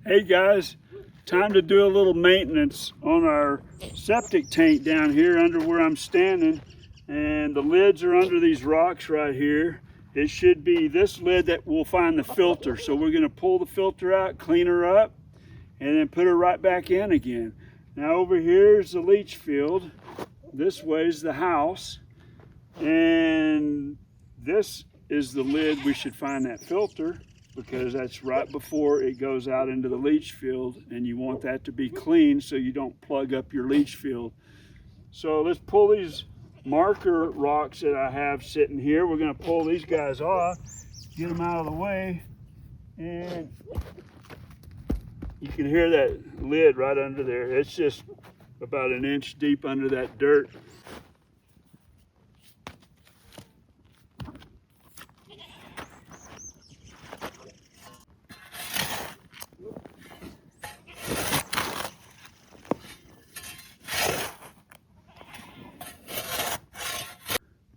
Hey guys, time to do a little maintenance on our septic tank down here under where I'm standing. And the lids are under these rocks right here. It should be this lid that will find the filter. So we're gonna pull the filter out, clean her up, and then put her right back in again. Now over here is the leach field. This way is the house. And this is the lid we should find that filter, because that's right before it goes out into the leach field, and you want that to be clean so you don't plug up your leach field. So let's pull these marker rocks that I have sitting here. We're going to pull these guys off, get them out of the way, and you can hear that lid right under there. It's just about an inch deep under that dirt.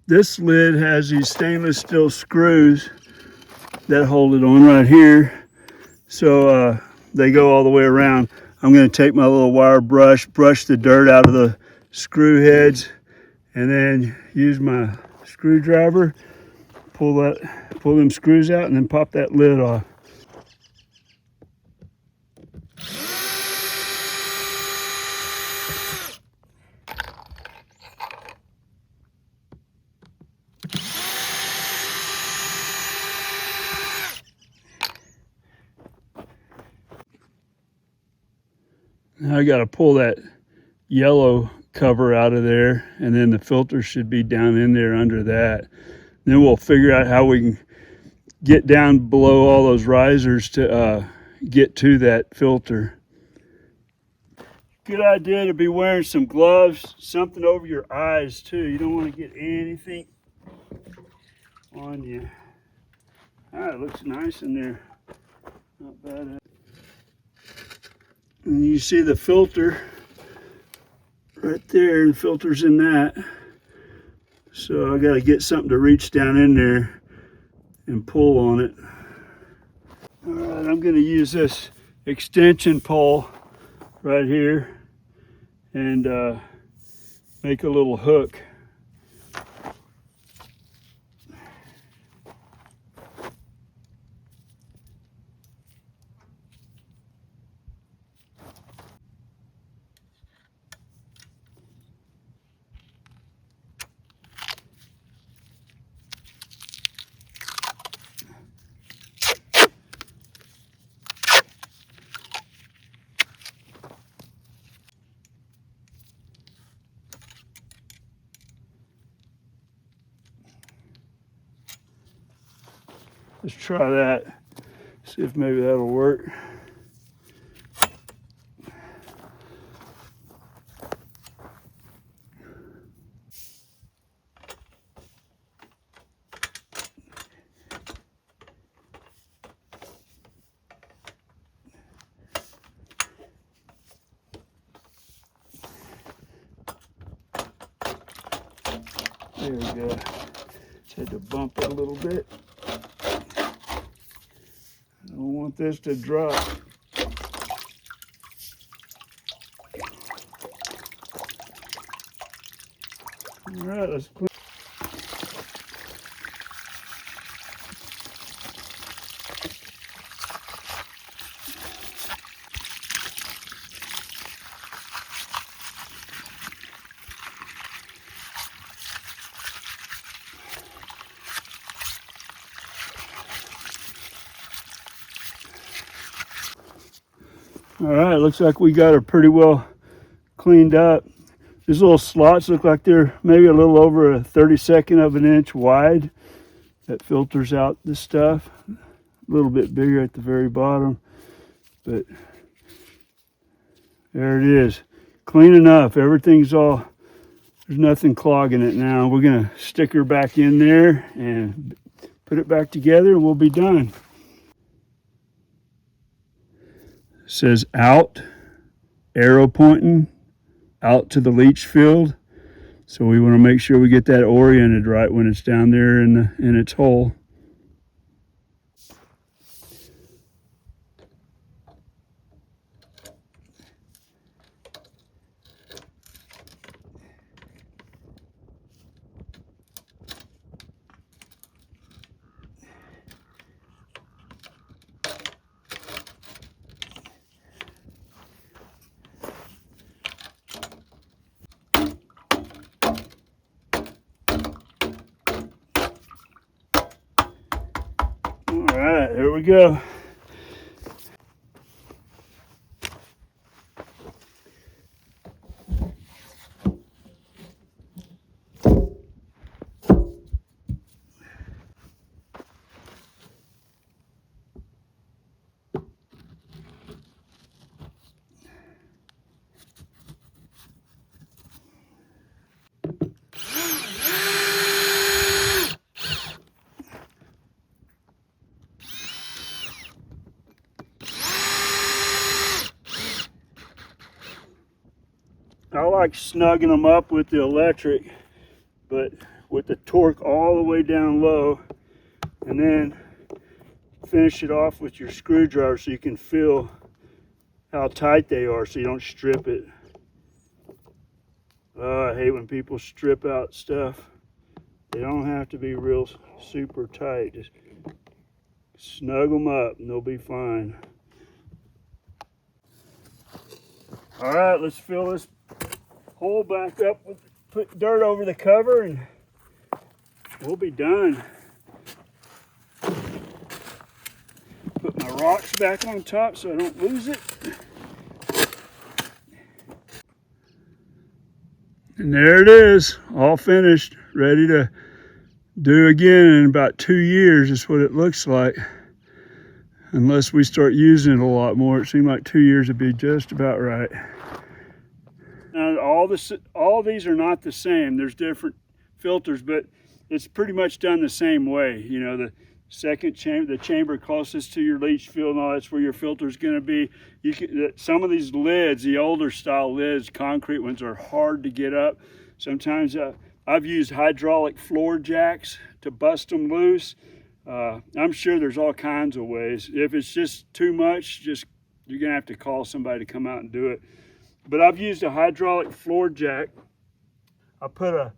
This lid has these stainless steel screws that hold it on right here. So they go all the way around. I'm going to take my little wire brush the dirt out of the screw heads, and then use my screwdriver, pull them screws out, and then pop that lid off. Now I got to pull that yellow cover out of there, and then the filter should be down in there under that. Then we'll figure out how we can get down below all those risers to get to that filter. Good idea to be wearing some gloves, something over your eyes too. You don't want to get anything on you. It looks nice in there. Not bad. And you see the filter right there, the filter's in that. So I got to get something to reach down in there and pull on it. All right, I'm going to use this extension pole right here and make a little hook. Let's try that, see if maybe that'll work. There we go. Just had to bump it a little bit. I don't want this to drop. All right, let's clean. All right, looks like we got her pretty well cleaned up. These little slots look like they're maybe a little over a 32nd of an inch wide. That filters out the stuff. A little bit bigger at the very bottom, but there it is. Clean enough. Everything's all, there's nothing clogging it now. We're gonna stick her back in there and put it back together, and we'll be done. It says out, arrow pointing out to the leach field. So we want to make sure we get that oriented right when it's down there in its hole. All right, here we go. I like snugging them up with the electric, but with the torque all the way down low, and then finish it off with your screwdriver so you can feel how tight they are so you don't strip it. I hate when people strip out stuff. They don't have to be real super tight. Just snug them up and they'll be fine. All right, let's fill this hole back up with, put dirt over the cover, and we'll be done. Put my rocks back on top so I don't lose it. And there it is, all finished, ready to do again in about 2 years is what it looks like. Unless we start using it a lot more, it seemed like 2 years would be just about right. Now all these are not the same. There's different filters, but it's pretty much done the same way. You know, the second chamber, the chamber closest to your leach field, and all that's where your filter is going to be. You can, some of these lids, the older style lids, concrete ones, are hard to get up. Sometimes I've used hydraulic floor jacks to bust them loose. I'm sure there's all kinds of ways. If it's just too much, you're gonna have to call somebody to come out and do it. But I've used a hydraulic floor jack. I put a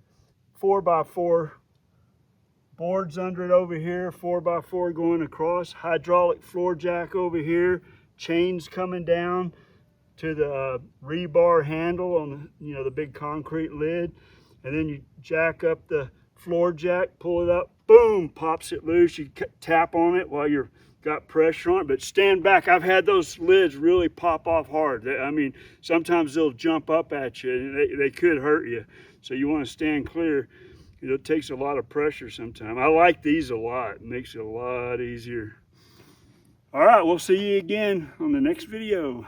4x4 boards under it over here, 4x4 going across, hydraulic floor jack over here, chains coming down to the rebar handle on the, the big concrete lid, and then you jack up the floor jack, pull it up, boom, pops it loose. You tap on it while you're got pressure on it, but stand back. I've had those lids really pop off hard. I mean, sometimes they'll jump up at you and they could hurt you. So you want to stand clear. It takes a lot of pressure sometimes. I like these a lot. It makes it a lot easier. All right, we'll see you again on the next video.